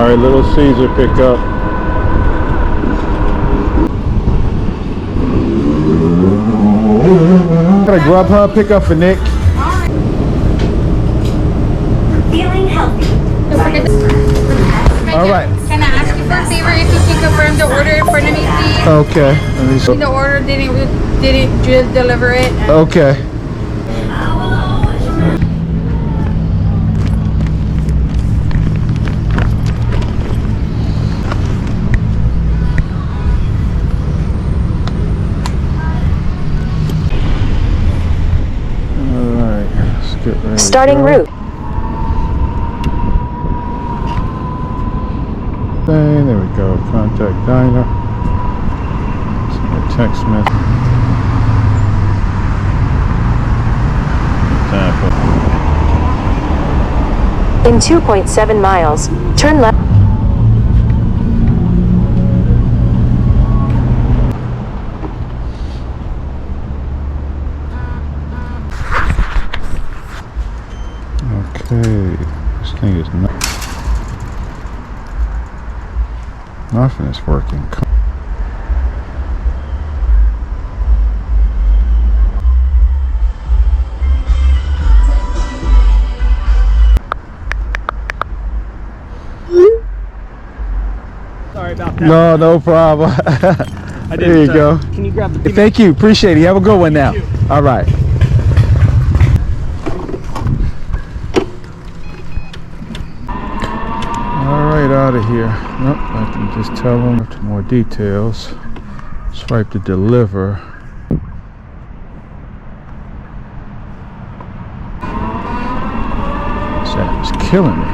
All right, Little Caesar pickup. Got a Grubhub pickup for Nick. Feeling healthy. Don't forget to... All right. Can I ask you for a favor if you can confirm the order in front of me, please? Okay. Let me see. The order didn't just deliver it. Okay. Starting route. There we go. Contact diner. Send a text message. In 2.7 miles, turn left. Okay, this thing is nothing is working. Sorry about that. No problem. There you go. Can you grab the... Thank you. Appreciate it. You have a good one now. All right. Out of here. Nope, I can just tell them more details. Swipe to deliver. That was killing me.